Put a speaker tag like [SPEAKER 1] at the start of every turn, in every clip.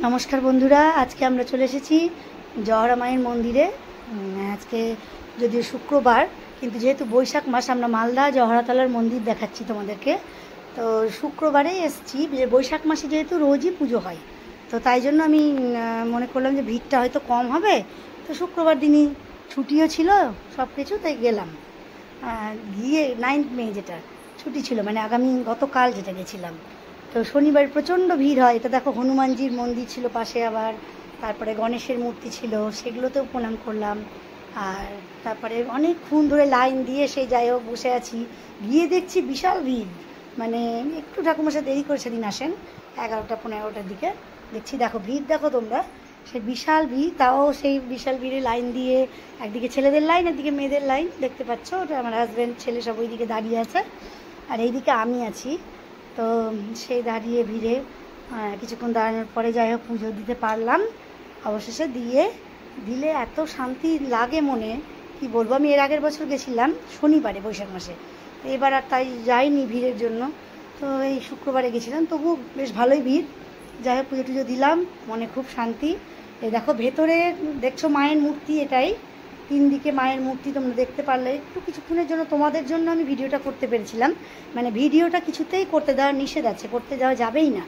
[SPEAKER 1] নমস্কার বন্ধুরা, আজকে আমরা চলে এসেছি জহরা মায়ের মন্দিরে। আজকে যদিও শুক্রবার, কিন্তু যেহেতু বৈশাখ মাস, আমরা মালদা জহরাতলার মন্দির দেখাচ্ছি তোমাদেরকে। তো শুক্রবারেই এসেছি, যে বৈশাখ মাসে যেহেতু রোজই পুজো হয়, তো তাই জন্য আমি মনে করলাম যে ভিড়টা হয়তো কম হবে। তো শুক্রবার দিনই ছুটিও ছিল সব কিছু, তাই গেলাম। গিয়ে 9 মে যেটা ছুটি ছিল, মানে আগামী গতকাল যেটা গেছিলাম। তো শনিবার প্রচণ্ড ভিড় হয়। এটা দেখো, হনুমানজির মন্দির ছিল পাশে, আবার তারপরে গণেশের মূর্তি ছিল, সেগুলোতেও প্রণাম করলাম। আর তারপরে অনেকক্ষণ ধরে লাইন দিয়ে সেই যাই হোক বসে আছি, গিয়ে দেখছি বিশাল ভিড়। মানে একটু ঠাকুমার দেরি করে সেদিন আসেন, 11টা-15টার দিকে। দেখছি, দেখো ভিড়, দেখো তোমরা, সেই বিশাল ভিড়। তাও সেই বিশাল ভিড়ে লাইন দিয়ে, একদিকে ছেলেদের লাইন, একদিকে মেয়েদের লাইন, দেখতে পাচ্ছ। ওটা আমার হাজব্যান্ড, ছেলে সব ওইদিকে দাঁড়িয়ে আছে, আর এইদিকে আমি আছি। তো সেই দাঁড়িয়ে ভিড়ে কিছুক্ষণ দাঁড়ানোর পরে যাই হোক পুজো দিতে পারলাম। অবশেষে দিলে এত শান্তি লাগে মনে, কি বলবো। আমি এর আগের বছর গেছিলাম শনিবারে বৈশাখ মাসে, তো এবার আর তাই যাইনি ভিড়ের জন্য। তো এই শুক্রবারে গেছিলাম, তবু বেশ ভালোই ভিড়। যাই হোক পুজো টুজো দিলাম, মনে খুব শান্তি। এই দেখো ভেতরে দেখছো মায়ের মূর্তি, এটাই 3 দিকে মায়ের মূর্তি তোমরা দেখতে পারলে। একটু কিছুক্ষণের জন্য তোমাদের জন্য আমি ভিডিওটা করতে পেরেছিলাম, মানে ভিডিওটা কিছুতেই করতে দেওয়া নিষেধ আছে, করতে দেওয়া যাবেই না।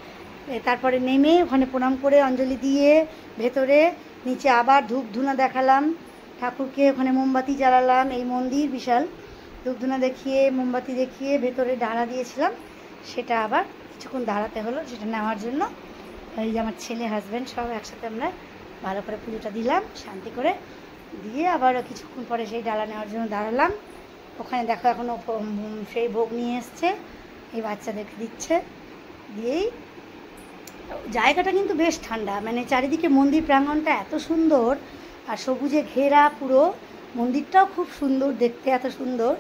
[SPEAKER 1] তারপরে নেমে ওখানে প্রণাম করে অঞ্জলি দিয়ে ভেতরে নিচে আবার ধূপ ধুনা দেখালাম ঠাকুরকে, ওখানে মোমবাতি জ্বালালাম। এই মন্দির বিশাল, ধূপ ধুনা দেখিয়ে মোমবাতি দেখিয়ে ভেতরে ডালা দিয়েছিলাম, সেটা আবার কিছুক্ষণ দাঁড়াতে হলো সেটা নেওয়ার জন্য। এই যে আমার ছেলে, হাজব্যান্ড সব একসাথে আমরা ভালো করে পুজোটা দিলাম শান্তি করে, দিয়ে আবার কিছুক্ষণ পরে সেই ডালা নেওয়ার জন্য দাঁড়ালাম। ওখানে দেখো এখনও সেই ভোগ নিয়ে এসছে, এই বাচ্চাদেরকে দিচ্ছে। দিয়েই জায়গাটা কিন্তু বেশ ঠান্ডা, মানে চারিদিকে মন্দির প্রাঙ্গণটা এত সুন্দর, আর সবুজে ঘেরা পুরো মন্দিরটাও খুব সুন্দর দেখতে, এত সুন্দর।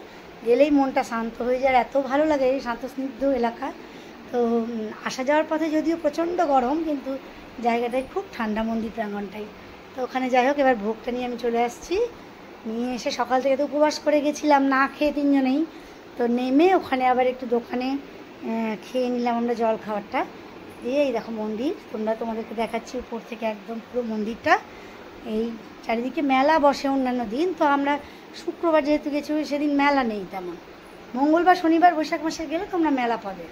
[SPEAKER 1] গেলেই মনটা শান্ত হয়ে যায়, এত ভালো লাগে, এই শান্তস্নিগ্ধ এলাকা। তো আসা যাওয়ার পথে যদিও প্রচণ্ড গরম, কিন্তু জায়গাটাই খুব ঠান্ডা, মন্দির প্রাঙ্গণটাই। তো ওখানে যাই হোক এবার ভোগটা নিয়ে আমি চলে আসছি। নিয়ে এসে সকাল থেকে তো উপবাস করে গেছিলাম, না খেয়ে 3 জনেই। তো নেমে ওখানে আবার একটু দোকানে খেয়ে নিলাম আমরা জল খাবারটা। দিয়ে এই দেখো মন্দির, তোমাদেরকে দেখাচ্ছি উপর থেকে একদম পুরো মন্দিরটা। এই চারিদিকে মেলা বসে অন্যান্য দিন, তো আমরা শুক্রবার যেহেতু গেছি সেদিন মেলা নেই তেমন। মঙ্গলবার শনিবার বৈশাখ মাসে গেলে তোমরা মেলা পাবে।